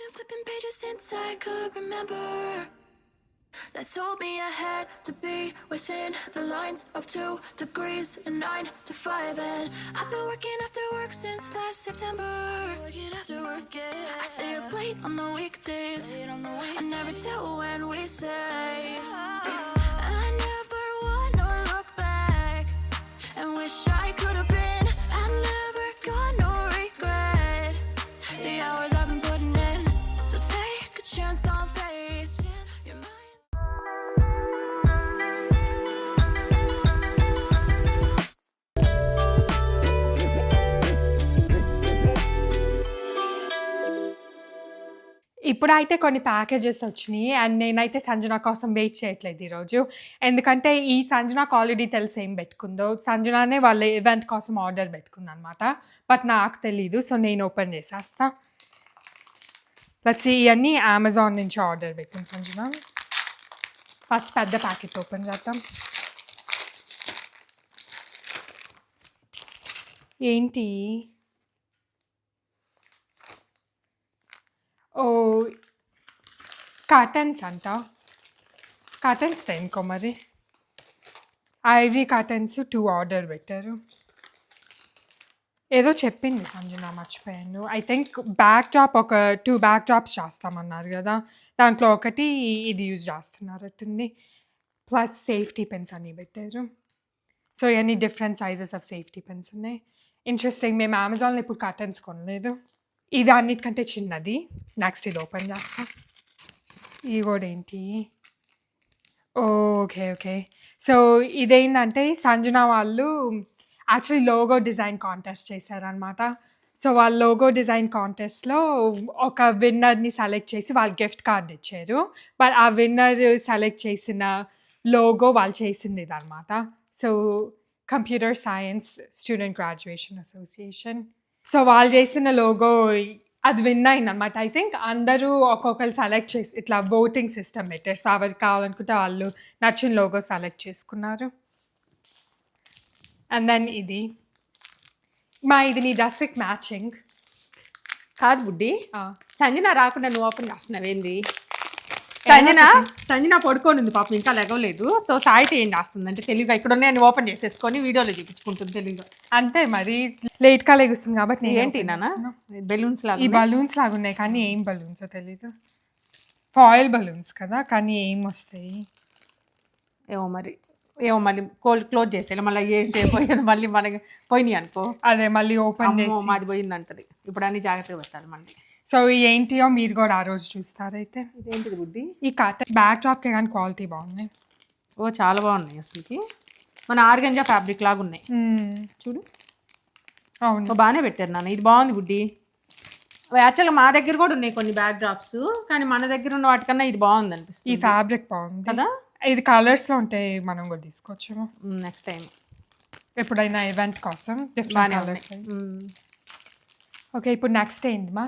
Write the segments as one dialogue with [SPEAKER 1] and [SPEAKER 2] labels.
[SPEAKER 1] been flipping pages since I could remember. That told me I had to be within the lines of 2 degrees and 9 to 5. And I've been working after work since last September. Working after work, yeah. I stay up late on the weekdays. I never tell when we say. I never wanna look back and wish I could have been. I'm never gonna regret the hours I've been putting in. So take a chance on faith. Your mind.
[SPEAKER 2] ఇప్పుడైతే కొన్ని packages వచ్చినాయి and నేనైతే సంజన కోసం wait చేయట్లేదు ఈరోజు. ఎందుకంటే ఈ సంజనకు already తెలుసు ఏం పెట్టుకుందో. సంజననే వాళ్ళ ఈవెంట్ కోసం ఆర్డర్ పెట్టుకుందనమాట. బట్ నాకు తెలీదు. సో నేను ఓపెన్ చేసేస్తా. ఇవన్నీ అమెజాన్ నుంచి ఆర్డర్ పెట్టింది సంజన. ఫస్ట్ పెద్ద ప్యాకెట్ ఓపెన్ చేద్దాం. ఏంటి? ఓ కర్టన్స్ అంట. కర్టన్స్ దేనికో మరి. ఐవరీ కర్టన్స్ 2 ఆర్డర్ పెట్టారు. ఏదో చెప్పింది సంజన, మర్చిపోయాను. ఐ థింక్ బ్యాక్ డ్రాప్ ఒక 2 బ్యాక్ డ్రాప్స్ చేస్తామన్నారు కదా, దాంట్లో ఒకటి ఇది యూజ్ చేస్తున్నారట్టుంది. ప్లస్ సేఫ్టీ పెన్స్ అన్నీ పెట్టారు. సో ఇవన్నీ different sizes of safety pens ఉన్నాయి. ఇంట్రెస్టింగ్. మేము అమెజాన్లో ఇప్పుడు కర్టన్స్ కొనలేదు. ఇది అన్నిటికంటే చిన్నది. నెక్స్ట్ ఇది ఓపెన్ చేస్తా. ఇది కూడా ఏంటి? ఓకే. సో ఇదేంటంటే సంజన వాళ్ళు యాక్చువల్లీ లోగో డిజైన్ కాంటెస్ట్ చేశారనమాట. సో వాళ్ళు లోగో డిజైన్ కాంటెస్ట్లో ఒక విన్నర్ని సెలెక్ట్ చేసి వాళ్ళు గిఫ్ట్ కార్డ్ ఇచ్చారు. బట్ ఆ విన్నర్ సెలెక్ట్ చేసిన లోగో వాళ్ళు చేసింది ఇదనమాట. So computer science student graduation association. So వాళ్ళు చేసిన లోగో అది విన్ అయిందనమాట. ఐ థింక్ అందరూ ఒక్కొక్కరు సెలెక్ట్ చేసి ఇట్లా ఓటింగ్ సిస్టమ్ పెట్టారు. సో ఎవరికి కావాలనుకుంటే వాళ్ళు నచ్చిన లోగో సెలెక్ట్ చేసుకున్నారు. అండ్ దెన్ ఇది ఇది నీ డ్రెస్కి మ్యాచింగ్
[SPEAKER 3] కాదు బుడ్డి. సంజన రాకుండా నువ్వు ఓపెన్ చేస్తున్నావేంది? సంజన పడుకొని ఉంది పాపం, ఇంకా లెగవలేదు. సో సాయిత ఏం చేస్తుంది అంటే తెలివిగా ఇక్కడ ఉన్నాయని ఓపెన్ చేసేసుకొని వీడియోలో చూపించుకుంటుంది తెలివిగా.
[SPEAKER 2] అంతే మరి, లేట్గా లెగుస్తుంది కాబట్టి.
[SPEAKER 3] ఏంటి నాన్న బెలూన్స్ లాగా?
[SPEAKER 2] ఈ బలూన్స్ లాగా ఉన్నాయి కానీ ఏం బలూన్సో తెలీదు. ఫాయిల్ బలూన్స్ కదా కానీ ఏం వస్తాయి
[SPEAKER 3] ఏమో మళ్ళీ క్లోజ్ చేసేయాలి. మళ్ళీ ఏం చేయబోయేది మళ్ళీ మనకి పోయినాయి అనుకో.
[SPEAKER 2] అదే మళ్ళీ ఓపెన్ చేసి
[SPEAKER 3] మాది పోయింది అంటది. ఇప్పుడు అన్ని జాగ్రత్తగా పెట్టాలి మళ్ళీ.
[SPEAKER 2] సో ఏంటియో మీరు కూడా ఆ రోజు చూస్తారైతే.
[SPEAKER 3] ఇదేంటిది బుడ్డి?
[SPEAKER 2] ఈ కాటన్ బ్యాక్ టాప్కే కానీ క్వాలిటీ బాగున్నాయి.
[SPEAKER 3] ఓ చాలా బాగున్నాయి అసలుకి. మన ఆర్గంజా ఫ్యాబ్రిక్ లాగా ఉన్నాయి చూడు.
[SPEAKER 2] అవును
[SPEAKER 3] బాగానే పెట్టారు నాన్న. ఇది బాగుంది బుడ్డి. యాక్చువల్గా మా దగ్గర కూడా ఉన్నాయి కొన్ని బ్యాక్ డ్రాప్స్, కానీ మన దగ్గర ఉన్న వాటికన్నా ఇది బాగుంది అనిపిస్తుంది.
[SPEAKER 2] ఈ ఫ్యాబ్రిక్ బాగుంది
[SPEAKER 3] కదా.
[SPEAKER 2] ఇది కలర్స్లో ఉంటాయి, మనం కూడా తీసుకోవచ్చేమో
[SPEAKER 3] నెక్స్ట్ టైం
[SPEAKER 2] ఎప్పుడైనా ఈవెంట్ కోసం డిఫరెంట్ కలర్స్. ఓకే ఇప్పుడు నెక్స్ట్ ఏంటి మా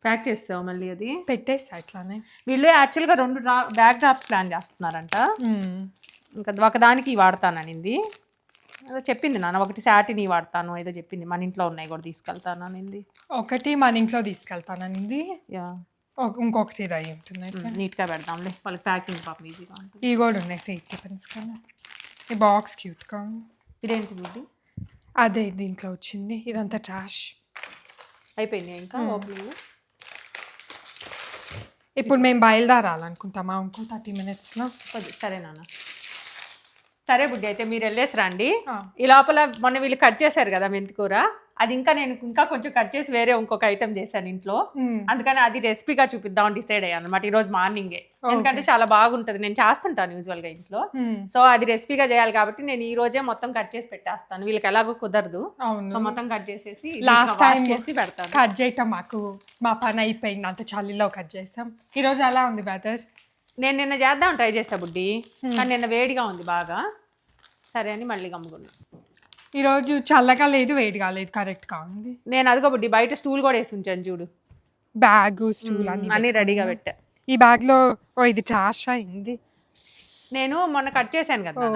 [SPEAKER 3] ప్యాక్ చేస్తావు మళ్ళీ? అది
[SPEAKER 2] పెట్టేస్తా ఇట్లానే.
[SPEAKER 3] వీళ్ళు యాక్చువల్గా 2 బ్యాక్ డ్రాప్స్ ప్లాన్ చేస్తున్నారంట. ఇంకా ఒకదానికి వాడతాననింది ఏదో చెప్పింది నాన్న. ఒకటి శాటిని వాడతాను ఏదో చెప్పింది. మన ఇంట్లో ఉన్నాయి కూడా తీసుకెళ్తాను అనింది.
[SPEAKER 2] ఒకటి మన ఇంట్లో తీసుకెళ్తాననింది. ఇంకొకటి ఇది అయి ఉంటుంది.
[SPEAKER 3] నీట్గా పెడదాంలే వాళ్ళకి ప్యాకింగ్ పాపం ఈజీగా ఉంటుంది.
[SPEAKER 2] ఇవి కూడా ఉన్నాయి సేఫ్టీ పెన్స్ కానీ. ఈ బాక్స్ క్యూట్గా ఉంది.
[SPEAKER 3] ఇదేంటి బుడ్డి?
[SPEAKER 2] అదే దీంట్లో వచ్చింది. ఇదంతా ట్రాష్
[SPEAKER 3] అయిపోయింది ఇంకా ఓపెనింగ్.
[SPEAKER 2] ఇప్పుడు మేము బయలుదేరాలనుకుంటామా ఇంకో 30 minutesలో?
[SPEAKER 3] సరే నాన్న. సరే బుడ్డి అయితే మీరు వెళ్ళేసి రండి. ఈ లోపల మొన్న వీళ్ళు కట్ చేశారు కదా మెంతికూర, అది నేను ఇంకా కొంచెం కట్ చేసి వేరే ఇంకొక ఐటెం చేశాను ఇంట్లో. అందుకని అది రెసిపీగా చూపిద్దామని డిసైడ్ అయ్యాను అనమాట ఈ రోజు మార్నింగే. ఎందుకంటే చాలా బాగుంటది, నేను చేస్తుంటాను యూజువల్ గా ఇంట్లో. సో అది రెసిపీగా చేయాలి కాబట్టి నేను ఈ రోజే మొత్తం కట్ చేసి పెట్టేస్తాను. వీళ్ళకి ఎలాగో కుదరదు. సో మొత్తం కట్ చేసేసి
[SPEAKER 2] లాస్ట్ టైం
[SPEAKER 3] చేసి పెడతాను.
[SPEAKER 2] కట్ చేయటం మా పని అయిపోయింది, అంత చలిలో కట్ చేసాం. ఈ రోజు ఎలా ఉంది వెదర్?
[SPEAKER 3] నేను నిన్న చేద్దాం ట్రై చేసా బుడ్డి, కానీ నిన్న వేడిగా ఉంది బాగా. సరే అని మళ్ళీ గమ్ముకున్నా.
[SPEAKER 2] ఈరోజు చల్లగా లేదు, వేడిగా లేదు, కరెక్ట్గా ఉంది.
[SPEAKER 3] నేను అదిగో బుడ్డి బయట స్టూల్ కూడా వేసి ఉంచాను చూడు.
[SPEAKER 2] బ్యాగ్ స్టూల్
[SPEAKER 3] అన్ని రెడీగా పెట్టా.
[SPEAKER 2] ఈ బ్యాగ్లో ఇది ట్రాష్ అయింది.
[SPEAKER 3] నేను మొన్న కట్ చేశాను కదా,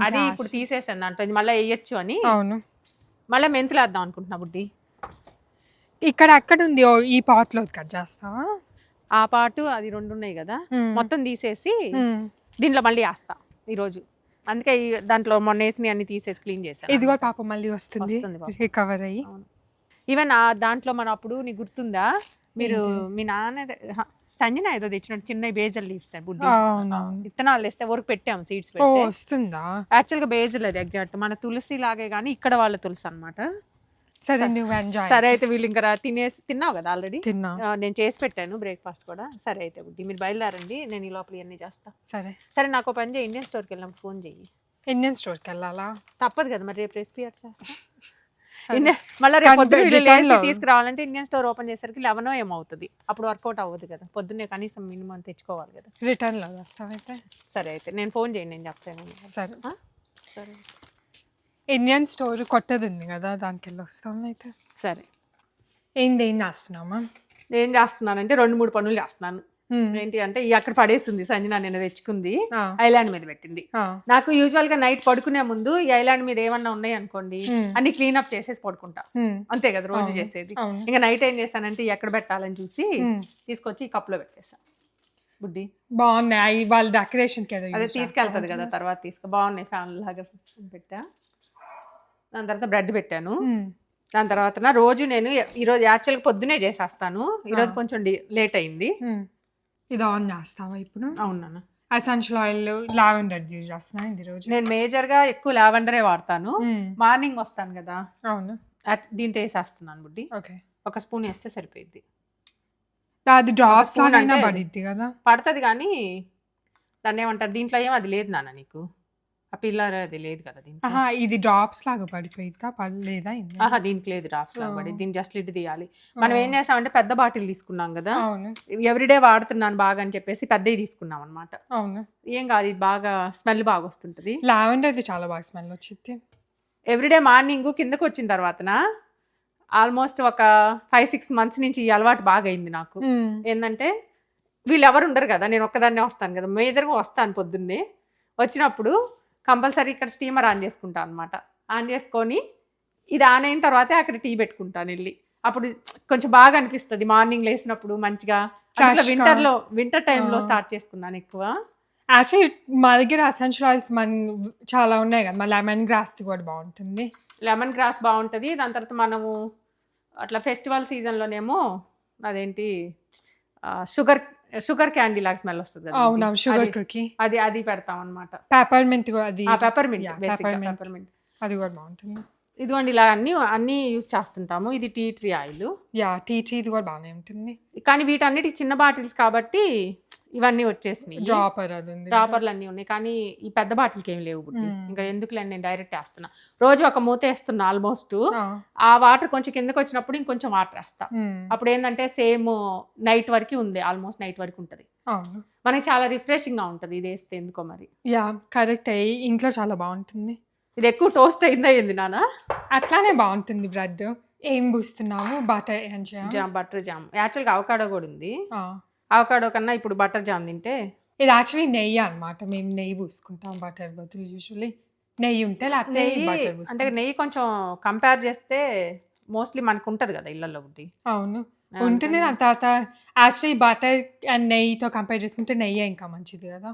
[SPEAKER 3] అది ఇప్పుడు తీసేసాను దాంట్లో మళ్ళీ వేయచ్చు అని.
[SPEAKER 2] అవును,
[SPEAKER 3] మళ్ళీ మెంతులు వేద్దాం అనుకుంటున్నా బుడ్డి.
[SPEAKER 2] ఇక్కడ ఎక్కడ ఉంది ఈ పాట్ లో కట్ చేస్తావా?
[SPEAKER 3] ఆ పాటు అది 2 ఉన్నాయి కదా, మొత్తం తీసేసి దీంట్లో మళ్ళీ వేస్తా ఈరోజు. అందుకే దాంట్లో మొన్న వేసినవి అన్ని తీసేసి క్లీన్ చేశాను.
[SPEAKER 2] ఇది కూడా పాపం మళ్ళీ వస్తుంది రికవర్ అయ్యి.
[SPEAKER 3] ఈవెన్ దాంట్లో మనం అప్పుడు నీకు గుర్తుందా, మీరు మీ నాన్న సంజన ఏదో తెచ్చినట్టు చిన్న బేజల్ లీవ్స్ బుడ్డి విత్తనాలు తెస్తే వరకు పెట్టాము సీడ్స్ పెట్టి.
[SPEAKER 2] వస్తుందా?
[SPEAKER 3] యాక్చువల్గా బేజల్ అది ఎగ్జాక్ట్ మన తులసి లాగే కానీ ఇక్కడ వాళ్ళ తులసి అనమాట.
[SPEAKER 2] సరే నువ్వు ఎంజాయ్.
[SPEAKER 3] సరే అయితే వీళ్ళు ఇంకా తిన్నావు కదా ఆల్రెడీ?
[SPEAKER 2] తిన్నా,
[SPEAKER 3] నేను చేసి పెట్టాను బ్రేక్ఫాస్ట్ కూడా. సరే అయితే బుడ్డి మీరు బయలుదేరండి, నేను ఈ లోపల ఇవన్నీ చేస్తా.
[SPEAKER 2] సరే
[SPEAKER 3] సరే నాకు పని చేయి, ఇండియన్ స్టోర్కి వెళ్ళినప్పుడు ఫోన్ చెయ్యి.
[SPEAKER 2] ఇండియన్ స్టోర్కి వెళ్ళాలా?
[SPEAKER 3] తప్పదు కదా మరి, రేపు రెసిపీ అట్ చేస్తా. మళ్ళీ రేపు పొద్దున్న తీసుకురావాలంటే ఇండియన్ స్టోర్ ఓపెన్ చేసరికి 11 ఏమవుతుంది, అప్పుడు వర్కౌట్ అవ్వదు కదా. పొద్దున్నే కనీసం మినిమం తెచ్చుకోవాలి కదా.
[SPEAKER 2] రిటర్న్ లో వస్తావైతే?
[SPEAKER 3] సరే అయితే నేను ఫోన్ చేయండి, నేను చెప్తాను.
[SPEAKER 2] సరే
[SPEAKER 3] సరే
[SPEAKER 2] ఇండియన్ స్టోర్ కొత్తది ఉంది కదా, దానికి వెళ్ళి వస్తాం అయితే.
[SPEAKER 3] సరే
[SPEAKER 2] ఏం చేస్తున్నామా?
[SPEAKER 3] ఏం చేస్తున్నానంటే 2-3 పనులు చేస్తున్నాను. ఏంటి అంటే అక్కడ పడేస్తుంది సంజన, నేను తెచ్చుకుంది ఐలాండ్ మీద పెట్టింది. నాకు యూజువల్ గా నైట్ పడుకునే ముందు ఈ ఐలాండ్ మీద ఏమన్నా ఉన్నాయి అనుకోండి అన్ని క్లీన్ అప్ చేసేసి పడుకుంటా, అంతే కదా రోజు చేసేది. ఇంకా నైట్ ఏం చేస్తానంటే ఎక్కడ పెట్టాలని చూసి తీసుకొచ్చి ఈ కప్ లో పెట్టేసా. బుడ్డి
[SPEAKER 2] బాగున్నాయి, వాళ్ళ డెకరేషన్
[SPEAKER 3] అదే తీసుకెళ్తుంది కదా తర్వాత బాగున్నాయి ఫ్యామిలీ లాగా పెట్టా. దాని తర్వాత బ్రెడ్ పెట్టాను. దాని తర్వాత రోజు నేను ఈరోజు యాక్చువల్గా పొద్దునే చేసేస్తాను, ఈరోజు కొంచెం లేట్ అయింది.
[SPEAKER 2] ఇది ఆన్ చేస్తావా ఇప్పుడు?
[SPEAKER 3] అవునా,
[SPEAKER 2] ఎసెన్షియల్ ఆయిల్ లావెండర్ యూజ్ చేస్తున్నా ఈ రోజు.
[SPEAKER 3] నేను మేజర్ గా ఎక్కువ లావెండరే వాడతాను. మార్నింగ్ వస్తాను కదా,
[SPEAKER 2] అవును,
[SPEAKER 3] దీంతో వేసేస్తున్నాను బుడ్డి.
[SPEAKER 2] ఓకే,
[SPEAKER 3] 1 స్పూన్ వేస్తే సరిపోయింది.
[SPEAKER 2] అది డ్రాప్స్ లాగా పడిద్ది కదా?
[SPEAKER 3] పడుతుంది కానీ దాన్ని ఏమంటారు, దీంట్లో ఏం అది లేదు నాన్న నీకు, ఆ పిల్లర్ అది లేదు కదా దీంట్లో.
[SPEAKER 2] ఇది డ్రాప్స్ లాగా పడిపోయిద్దా? పడలేదా?
[SPEAKER 3] దీనికి లేదు డ్రాప్స్ లాగా పడి, దీన్ని జస్ట్ లిడ్ తీయాలి. మనం ఏం చేసామంటే పెద్ద బాటిల్ తీసుకున్నాం కదా, ఎవ్రీడే వాడుతున్నాను బాగా అని చెప్పేసి పెద్దవి తీసుకున్నాం అనమాట.
[SPEAKER 2] అవును,
[SPEAKER 3] ఏం కాదు, ఇది బాగా స్మెల్ బాగా వస్తుంటది.
[SPEAKER 2] లావెండర్ అయితే చాలా బాగా స్మెల్ వచ్చింది.
[SPEAKER 3] ఎవ్రీడే మార్నింగ్ కిందకు వచ్చిన తర్వాత ఆల్మోస్ట్ ఒక 5-6 months నుంచి ఈ అలవాటు బాగా అయింది నాకు. ఏంటంటే వీళ్ళు ఎవరు ఉండరు కదా, నేను ఒక్కదాన్నే వస్తాను కదా, మేజర్గా వస్తాను పొద్దున్నే. వచ్చినప్పుడు కంపల్సరీ ఇక్కడ స్టీమర్ ఆన్ చేసుకుంటాను అనమాట. ఆన్ చేసుకొని ఇది ఆన్ అయిన తర్వాతే అక్కడ టీ పెట్టుకుంటాను వెళ్ళి. అప్పుడు కొంచెం బాగా అనిపిస్తుంది మార్నింగ్ లేసినప్పుడు మంచిగా. వింటర్ టైంలో స్టార్ట్ చేసుకున్నాను ఎక్కువ.
[SPEAKER 2] యాక్చువల్లీ మా దగ్గర ఎసెన్షియల్ ఆయిల్స్ చాలా ఉన్నాయి కదా, లెమన్ గ్రాస్ కూడా బాగుంటుంది.
[SPEAKER 3] లెమన్ గ్రాస్ బాగుంటుంది. దాని తర్వాత మనము అట్లా ఫెస్టివల్ సీజన్లోనేమో అదేంటి షుగర్ క్యాండీ లాగా స్మెల్ వస్తుంది కదా,
[SPEAKER 2] అవునా, షుగర్ కుకీ,
[SPEAKER 3] అది పెడతాం అనమాట.
[SPEAKER 2] పెప్పర్మెంట్,
[SPEAKER 3] పెప్పర్మెంట్
[SPEAKER 2] అది కూడా బాగుంటుంది.
[SPEAKER 3] ఇదిగోండి ఇలా అన్ని యూజ్ చేస్తుంటాము. ఇది tea tree oil.
[SPEAKER 2] Tea tree ఇది కూడా బాగానే ఉంటుంది.
[SPEAKER 3] కానీ వీటన్నిటికి చిన్న బాటిల్స్ కాబట్టి ఇవన్నీ వచ్చేసినాయి. డ్రాపర్లు అన్నీ ఉన్నాయి కానీ ఈ పెద్ద బాటిల్కి ఏం లేవు బుడ్డి. ఇంకా ఎందుకులే నేను డైరెక్ట్ వేస్తున్నా. రోజు ఒక మూత వేస్తున్నా ఆల్మోస్ట్. ఆ వాటర్ కొంచెం కిందకి వచ్చినప్పుడు ఇంకొంచెం వాటర్ వేస్తా. అప్పుడు ఏంటంటే సేమ్ నైట్ వరకు ఉంది, ఆల్మోస్ట్ నైట్ వరకు ఉంటుంది. మనకి చాలా రిఫ్రెషింగ్ గా ఉంటుంది ఇది వేస్తే, ఎందుకో మరి.
[SPEAKER 2] కరెక్ట్, ఇంట్లో చాలా బాగుంటుంది.
[SPEAKER 3] ఇది ఎక్కువ టోస్ట్ అయిందా ఏంది నాన్న?
[SPEAKER 2] అట్లానే బాగుంటుంది బ్రెడ్. ఏం పూస్తున్నావు? Butter
[SPEAKER 3] jam. Butter jam. యాక్చువల్గా అవకాడో కూడా ఉంది. అవకాడో కన్నా ఇప్పుడు బటర్ జామ్ తింటే.
[SPEAKER 2] ఇది యాక్చువల్లీ నెయ్యి అనమాట, మేము నెయ్యి పూసుకుంటాం బటర్ బదులు. యూజువల్లీ నెయ్యి ఉంటే లేకపోతే బటర్.
[SPEAKER 3] అంటే నెయ్యి కొంచెం కంపేర్ చేస్తే మోస్ట్లీ మనకు ఉంటుంది కదా ఇళ్ళల్లో బుద్ధి.
[SPEAKER 2] అవును ఉంటుంది. దాని తర్వాత యాక్చువల్లీ బటర్ అండ్ నెయ్యితో కంపేర్ చేసుకుంటే నెయ్యి ఇంకా మంచిది కదా.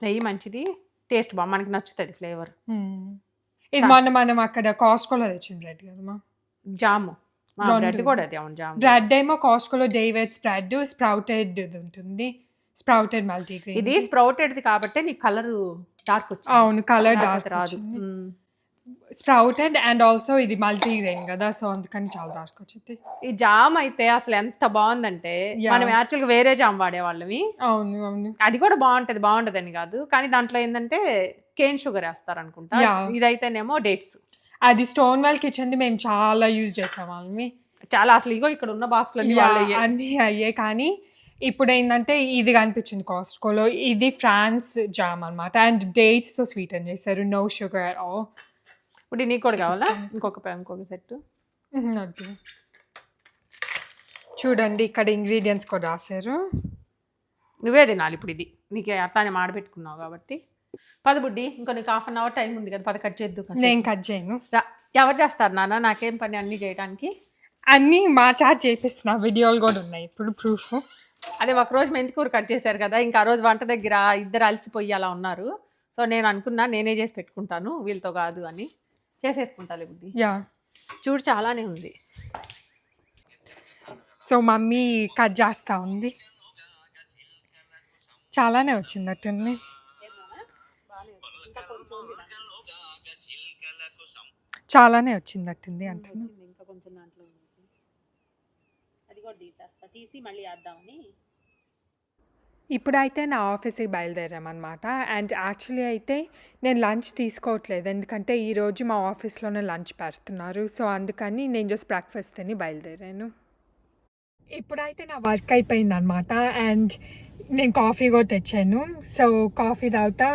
[SPEAKER 3] నెయ్యి మంచిది, టేస్ట్ బాగా మనకి నచ్చుతుంది ఫ్లేవర్.
[SPEAKER 2] ఇది మనం అక్కడ కాస్కోలో తెచ్చిన బ్రెడ్ కదమ్మా,
[SPEAKER 3] జాము. బ్రెడ్ కూడా అది, అవును జామ్.
[SPEAKER 2] బ్రెడ్ ఏమో కాస్కోలో డేవిడ్స్ బ్రెడ్, స్ప్రౌటెడ్ ఉంటుంది, స్ప్రౌటెడ్ మల్టీగ్రెయిన్.
[SPEAKER 3] ఇది స్ప్రౌటెడ్ది కాబట్టి నీకు కలర్ డార్క్ వచ్చింది.
[SPEAKER 2] అవును, కలర్ డార్క్ రాదు. స్ప్రౌటెడ్ అండ్ ఆల్సో ఇది మల్టీగ్రెయిన్ కదా, సో అందుకని చాలా డార్క్ వచ్చింది.
[SPEAKER 3] ఈ జామ్ అయితే అసలు ఎంత బాగుందంటే, మనం యాక్చువల్గా వేరే జామ్ వాడేవాళ్ళమి.
[SPEAKER 2] అవును అవును,
[SPEAKER 3] అది కూడా బాగుంటదని కాదు, కానీ దాంట్లో ఏంటంటే కేన్ షుగర్ వేస్తారు అనుకుంటా. ఇదైతేనేమో డేట్స్.
[SPEAKER 2] అది స్టోన్ వెల్ కిచెన్ మేము చాలా యూజ్ చేసేవాళ్ళమి.
[SPEAKER 3] చాలా అసలు ఇగో ఇక్కడ ఉన్న బాక్స్లు
[SPEAKER 2] అన్నీ అయ్యే. కానీ ఇప్పుడు ఏంటంటే ఇది కనిపించింది కాస్ట్కోలో, ఇది ఫ్రాన్స్ జామ్ అనమాట. అండ్ డేట్స్తో స్వీటన్ చేశారు, నో షుగర్ అట్ ఆల్.
[SPEAKER 3] ఇప్పుడు నీకు కూడా కావాలా ఇంకొక సెట్?
[SPEAKER 2] చూడండి ఇక్కడ ఇంగ్రీడియంట్స్ కూడా రాశారు.
[SPEAKER 3] నువ్వే తినాలి ఇప్పుడు, ఇది నీకు అట్లానే మాడబెట్టుకున్నావు కాబట్టి. పది బుడ్డి, ఇంకో నీకు 1/2 hour టైం ఉంది కదా, 10 కట్ చేద్దు.
[SPEAKER 2] నేను కట్ చేయను.
[SPEAKER 3] ఎవరు చేస్తారు నాన్న, నాకేం పని అన్నీ చేయడానికి.
[SPEAKER 2] అన్నీ మా చాట్ చేపిస్తున్నా, వీడియోలు కూడా ఉన్నాయి ఇప్పుడు ప్రూఫ్.
[SPEAKER 3] అదే ఒక రోజు మెంతికూర కట్ చేశారు కదా, ఇంకా ఆ రోజు వంట దగ్గర ఇద్దరు అలసిపోయి అలా ఉన్నారు. సో నేను అనుకున్నా నేనే చేసి పెట్టుకుంటాను, వీళ్ళతో కాదు అని. చేసేసుకుంటాలే బుద్ధి.
[SPEAKER 2] యా,
[SPEAKER 3] చూడు చాలానే ఉంది.
[SPEAKER 2] సో మమ్మీ కట్ చేస్తూ ఉంది. చాలానే వచ్చిందట్టుంది. చాలానే వచ్చిందట్టుంది అంటున్నా.
[SPEAKER 3] ఇంకా కొంచెం దాంట్లో అది కూడా తీసి మళ్ళీ వేద్దామని.
[SPEAKER 2] ఇప్పుడైతే నా ఆఫీస్కి బయలుదేరామన్నమాట. అండ్ యాక్చువల్లీ అయితే నేను లంచ్ తీసుకోవట్లేదు, ఎందుకంటే ఈరోజు మా ఆఫీస్లోనే లంచ్ పెడుతున్నారు. సో అందుకని నేను జస్ట్ బ్రేక్ఫాస్ట్ తిని బయలుదేరాను. ఇప్పుడైతే నా వర్క్ అయిపోయిందనమాట. అండ్ నేను కాఫీ కూడా తెచ్చాను. సో కాఫీ తాగుతా.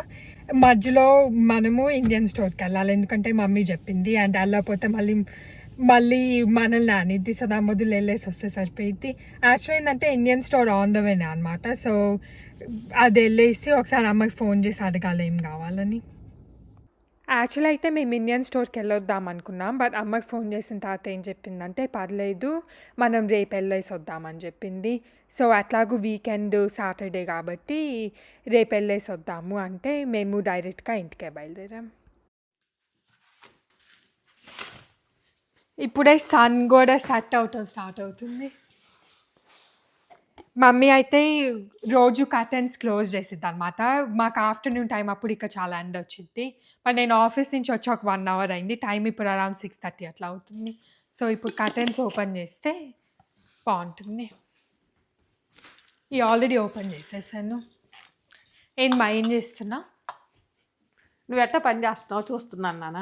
[SPEAKER 2] మధ్యలో మనము ఇండియన్ స్టోర్కి వెళ్ళాలి, ఎందుకంటే మమ్మీ చెప్పింది. అండ్ వెళ్ళకపోతే మళ్ళీ మనల్ని అనిద్ది. సో దాని మొదలు వెళ్ళేసి వస్తే సరిపోయింది. యాక్చువల్లీ ఏంటంటే ఇండియన్ స్టోర్ ఆన్ ద వేనే అనమాట. సో అది వెళ్ళేసి ఒకసారి అమ్మకి ఫోన్ చేసి అడగాలి ఏం కావాలని. యాక్చువల్లీ అయితే మేము ఇండియన్ స్టోర్కి వెళ్ళొద్దాం అనుకున్నాం, బట్ అమ్మకి ఫోన్ చేసిన తర్వాత ఏం చెప్పిందంటే పర్లేదు మనం రేపు వెళ్ళేసి వద్దామని చెప్పింది. సో అట్లాగూ వీకెండ్ సాటర్డే కాబట్టి రేపు వెళ్ళేసి వద్దాము అంటే మేము డైరెక్ట్గా ఇంటికే బయలుదేరాం. ఇప్పుడే సన్ కూడా సెట్ అవుతుంది, స్టార్ట్ అవుతుంది. మమ్మీ అయితే రోజు కర్టెన్స్ క్లోజ్ చేసిద్ది అనమాట. మాకు ఆఫ్టర్నూన్ టైం అప్పుడు ఇక్కడ చాలా ఎండ వచ్చింది. మరి నేను ఆఫీస్ నుంచి వచ్చి ఒక 1 hour అయింది. టైం ఇప్పుడు అరౌండ్ 6:30 అట్లా అవుతుంది. సో ఇప్పుడు కర్టెన్స్ ఓపెన్ చేస్తే బాగుంటుంది. ఇది ఆల్రెడీ ఓపెన్ చేసేసాను. ఏం చేస్తున్నా?
[SPEAKER 3] నువ్వు ఎట్లా పని చేస్తున్నావు చూస్తున్నాను నాన్న.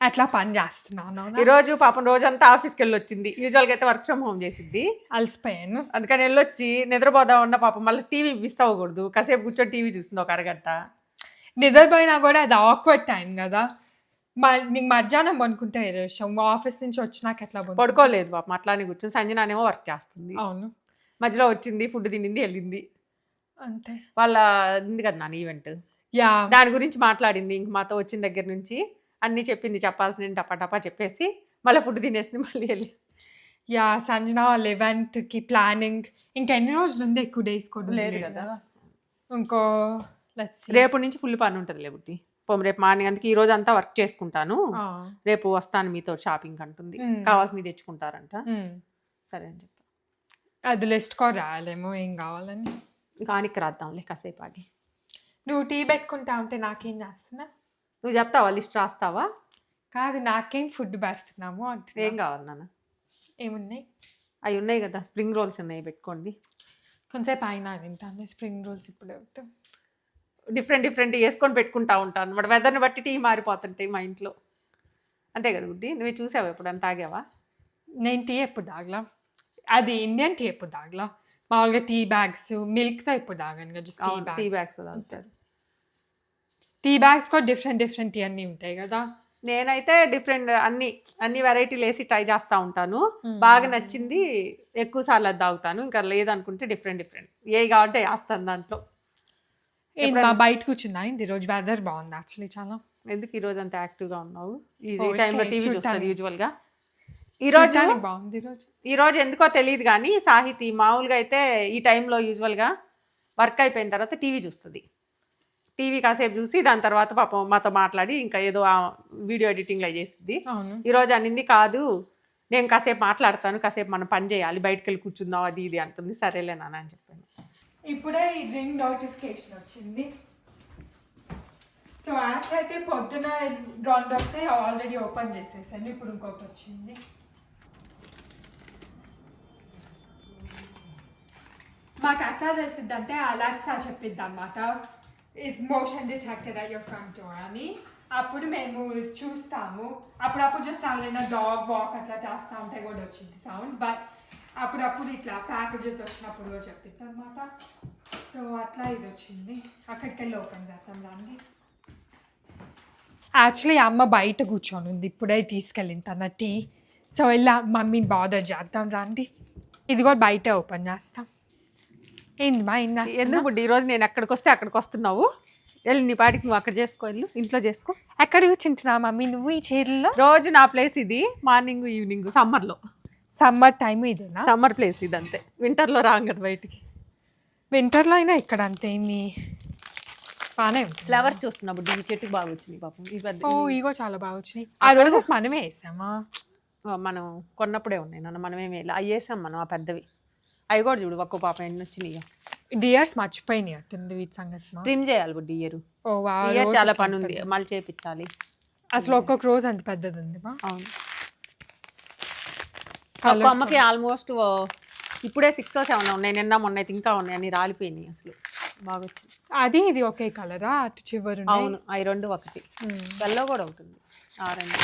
[SPEAKER 2] అట్లా పని చేస్తున్నాను.
[SPEAKER 3] ఈరోజు పాపం రోజంతా ఆఫీస్కి వెళ్ళి వచ్చింది. యూజువల్గా అయితే వర్క్ ఫ్రమ్ హోమ్ చేసిద్ది.
[SPEAKER 2] అలసిపోయాను,
[SPEAKER 3] అందుకని వెళ్ళొచ్చి నిద్రపోదా ఉన్న పాపం. మళ్ళీ టీవీ మిస్ అవ్వకూడదు, కాసేపు కూర్చొని టీవీ చూస్తుంది ఒక అరగంట.
[SPEAKER 2] నిద్రపోయినా కూడా అది ఆక్వర్డ్ టైం కదా. నీకు మధ్యాహ్నం పనుకుంటే విషయం, ఆఫీస్ నుంచి వచ్చినాక ఎట్లా
[SPEAKER 3] పడుకోలేదు పాపం, అట్లానే కూర్చొని. సంజనానేమో వర్క్ చేస్తుంది.
[SPEAKER 2] అవును,
[SPEAKER 3] మధ్యలో వచ్చింది, ఫుడ్ తినింది, వెళ్ళింది.
[SPEAKER 2] అంతే.
[SPEAKER 3] వాళ్ళ ఉంది కదా నాన్న ఈవెంట్,
[SPEAKER 2] యా, దాని
[SPEAKER 3] గురించి మాట్లాడింది. ఇంక మాతో వచ్చిన దగ్గర నుంచి అన్నీ చెప్పింది, చెప్పాల్సిన టపా చెప్పేసి మళ్ళీ ఫుడ్ తినేసింది, మళ్ళీ వెళ్ళి.
[SPEAKER 2] యా, సంజన వాళ్ళ ఈవెంట్కి ప్లానింగ్ ఇంకెన్ని రోజులు ఉంది? ఎక్కువ డేస్ కూడా
[SPEAKER 3] లేదు కదా.
[SPEAKER 2] ఇంకో
[SPEAKER 3] రేపు నుంచి ఫుల్ పని ఉంటుంది లేబుట్టి. రేపు మార్నింగ్, అందుకే ఈ రోజు అంతా వర్క్ చేసుకుంటాను, రేపు వస్తాను మీతో షాపింగ్ అంటుంది. కావాల్సింది తెచ్చుకుంటారంట. సరే అని చెప్పి
[SPEAKER 2] అది లిస్ట్ కూడా రాయాలేమో ఏం కావాలని.
[SPEAKER 3] కానికి రాద్దాంలే కాసేపు ఆగి.
[SPEAKER 2] నువ్వు టీ పెట్టుకుంటా ఉంటే నాకేం చేస్తున్నా?
[SPEAKER 3] నువ్వు చెప్తావా, లిస్ట్ రాస్తావా?
[SPEAKER 2] కాదు, నాకేం ఫుడ్ పెడుతున్నాము అంటే.
[SPEAKER 3] ఏం కావాలి నాన్న?
[SPEAKER 2] ఏమున్నాయి?
[SPEAKER 3] అవి ఉన్నాయి కదా, స్ప్రింగ్ రోల్స్ ఉన్నాయి, పెట్టుకోండి.
[SPEAKER 2] కొంచెంసేపు అయినా తింటాను స్ప్రింగ్ రోల్స్. ఇప్పుడు
[SPEAKER 3] డిఫరెంట్ వేసుకొని పెట్టుకుంటా ఉంటాను. మన వెదర్ని బట్టి టీ మారిపోతుంటాయి మా ఇంట్లో, అంతే కదా బుద్ధి? నువ్వు చూసావా ఎప్పుడు అంత తాగావా?
[SPEAKER 2] నేను టీ ఎప్పుడు తాగలా. అది ఇండియన్ టీ ఎప్పుడు తాగలా. మామూలుగా టీ బ్యాగ్స్ మిల్క్తో ఎప్పుడు తాగాను కదా, జస్ట్
[SPEAKER 3] టీ బ్యాగ్స్ తాగుతారు.
[SPEAKER 2] టీ బ్యాగ్స్ కూడా డిఫరెంట్ టీ అన్నీ ఉంటాయి కదా.
[SPEAKER 3] నేనైతే డిఫరెంట్ అన్ని వెరైటీలు వేసి ట్రై చేస్తూ ఉంటాను. బాగా నచ్చింది ఎక్కువ సార్లు అది తాగుతాను. ఇంకా లేదనుకుంటే డిఫరెంట్ ఏ కావాలంటే వేస్తాను దాంట్లో.
[SPEAKER 2] బయట కూర్చున్నా ఈరోజు వెదర్ బాగుంది యాక్చువల్లీ చాలా.
[SPEAKER 3] ఎందుకు ఈరోజు అంత యాక్టివ్గా ఉన్నావు? ఈ టైంలో టీవీ చూస్తాను యూజువల్గా. ఈరోజు ఎందుకో తెలియదు కానీ సాహితీ మామూలుగా అయితే ఈ టైంలో యూజువల్గా వర్క్ అయిపోయిన తర్వాత టీవీ చూస్తుంది. టీవీ కాసేపు చూసి దాని తర్వాత పాపం మాతో మాట్లాడి ఇంకా ఏదో వీడియో ఎడిటింగ్ అయి చేసింది. ఈరోజు అనింది కాదు, నేను కాసేపు మాట్లాడతాను, కాసేపు మనం పని చేయాలి, బయటకు వెళ్ళి కూర్చుందాం అది ఇది అంటుంది. సరేలే నాన్న అని చెప్పాను.
[SPEAKER 2] ఇప్పుడే రింగ్ నోటిఫికేషన్ వచ్చింది. సో యాక్చువల్ అయితే పొద్దున 2 వస్తే ఆల్రెడీ ఓపెన్ చేసేసాను. ఇప్పుడు ఇంకొకటి వచ్చింది. మాకు ఎట్లా తెలిసిద్దంటే అలెక్సా చెప్పిద్ది అనమాట, motion detected at your front door అని. అప్పుడు మేము చూస్తాము. అప్పుడప్పుడు జస్ట్ ఎవరైనా డాగ్ వాక్ అట్లా చేస్తూ ఉంటే కూడా వచ్చింది సౌండ్. బట్ అప్పుడప్పుడు ఇట్లా ప్యాకేజెస్ వచ్చినప్పుడు కూడా చెప్పిద్ది అనమాట. సో అట్లా ఇది వచ్చింది. అక్కడికి వెళ్ళి ఓపెన్ చేద్దాం రండి. యాక్చువల్లీ అమ్మ బయట కూర్చొని ఉంది, ఇప్పుడే తీసుకెళ్ళింది తన టీ. సో ఇలా మమ్మీని బాదర్ చేద్దాం రండి. ఇది కూడా బయట ఓపెన్ చేస్తాం. ఏంది మా
[SPEAKER 3] ఎందుకు ఈరోజు నేను ఎక్కడికి వస్తే అక్కడికి వస్తున్నావు? వెళ్ళి నీ పాటికి నువ్వు అక్కడ చేసుకో, వెళ్ళు ఇంట్లో చేసుకో.
[SPEAKER 2] ఎక్కడ కూర్చుంటున్నా మమ్మీ నువ్వు ఈ చీరలో?
[SPEAKER 3] రోజు నా ప్లేస్ ఇది, మార్నింగ్ ఈవినింగ్ సమ్మర్లో.
[SPEAKER 2] సమ్మర్ టైం ఇదేనా?
[SPEAKER 3] సమ్మర్ ప్లేస్ ఇది అంతే, వింటర్లో రాం కదా బయటికి.
[SPEAKER 2] వింటర్లో అయినా ఇక్కడ అంతే మీ బాగానే ఉంటుంది.
[SPEAKER 3] ఫ్లవర్స్ చూస్తున్నప్పుడు ఈ చెట్టుకి బాగా వచ్చినాయి పాపం. ఈ పెద్ద
[SPEAKER 2] ఓ ఇగో చాలా బాగా వచ్చినాయి. ఆ రోజెస్ మనమే వేసామా?
[SPEAKER 3] మనం కొన్నప్పుడే ఉన్నాయి నాన్న, మనమేమి అవి వేసాం మనం. ఆ పెద్దవి అవి కూడా చూడు ఒక్కో పాపం ఎన్ని వచ్చినాయి.
[SPEAKER 2] డియర్స్ మర్చిపోయినాయి అట్టుంది వీటి సంగతి.
[SPEAKER 3] ట్రిమ్ చేయాలి బుడ్డి ఇయర్.
[SPEAKER 2] ఓ
[SPEAKER 3] ఇయర్ చాలా పని ఉంది, మళ్ళీ చేపించాలి.
[SPEAKER 2] అసలు ఒక్కొక్క రోజు అంత పెద్దది ఉంది బా.
[SPEAKER 3] అవును, ఒక్క అమ్మకి ఆల్మోస్ట్ ఇప్పుడే 6 or 7 ఉన్నాయి. నిన్న మొన్న అయితే ఇంకా ఉన్నాయి, అన్ని రాలిపోయినాయి. అసలు బాగా వచ్చింది.
[SPEAKER 2] అది ఇది ఒకే కలరా అటు చివరు?
[SPEAKER 3] అవును, అవి రెండు ఒకటి. బెల్లో కూడా ఉంటుంది. ఆరెంజ్